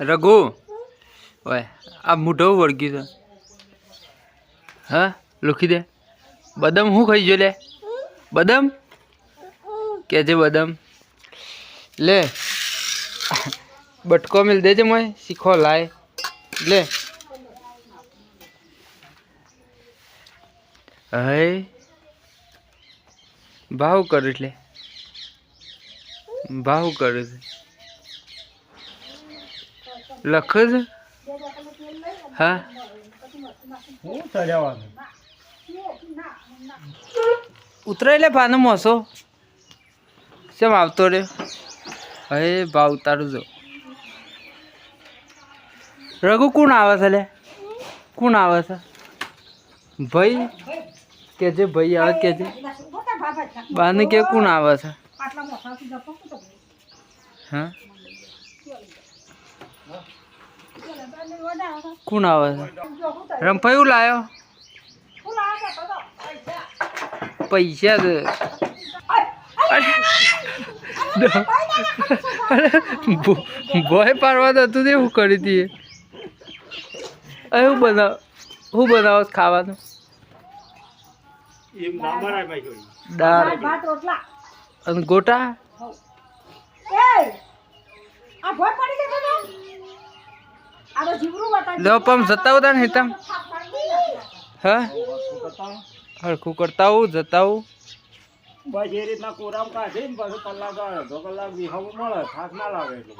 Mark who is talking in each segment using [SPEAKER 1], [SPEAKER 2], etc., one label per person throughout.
[SPEAKER 1] રઘુ ઓય આ મૂઢો વળગ્યું છે હા લખી દે બદામ હું ખાઈ જો લે બદામ કે છે બદામ લે બટકો મિલ દેજે મોય શીખો લાય લે હે ભાવ કરું એટલે ભાવ કરું છે લખ છે હા ઉતરાય લે પાનો મોસો કેમ આવતો રે હવે ભાવ ઉતારું જો રઘુ કોણ આવે છે લે કોણ આવે છે ભાઈ કે જે ભાઈ આવે કે જે બાને કે કોણ આવે છે હા કોણ આવે છે રમભાઈ હું લાયો પૈસા દે ભોય પાડવા તો હતું તે હું કરી હતી હું બનાવો ખાવાનું દાળ અને ગોટા લો પમ જતા હતા ને હેતમ હા હરખું કરતા હું જતા હું
[SPEAKER 2] બસ એ રીતના કોરામ કાઢી ને પછી કલાક અડધો કલાક વિહાવું મળે થાક ના લાગે એટલું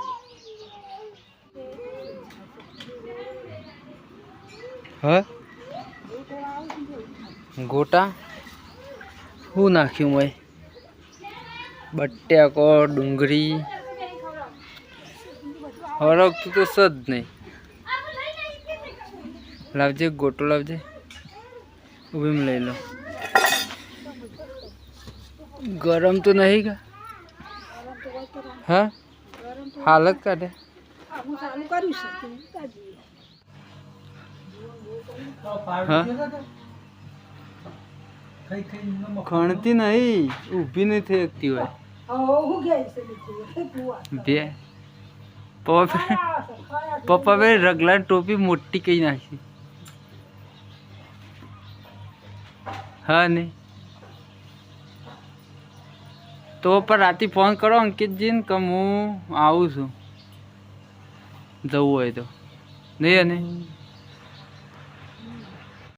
[SPEAKER 1] હા ગોટા શું નાખ્યું ભાઈ બટાકો ડુંગળી હરખતું તો સદ નહીં લાવજે ગોટો લાવજે ઉભી લઈ લો ગરમ તો નહીં કા હા હાલત કાઢે હા ખણતી નહીં ઊભી નહીં થઈ શકતી હોય બે પપ્પા બે રગલા ટોપી મોટી કઈ નાખી હા નહીં તો પર રાતે ફોન કરો અંકિતજીને કે હું આવું છું જવું હોય તો નહીં અને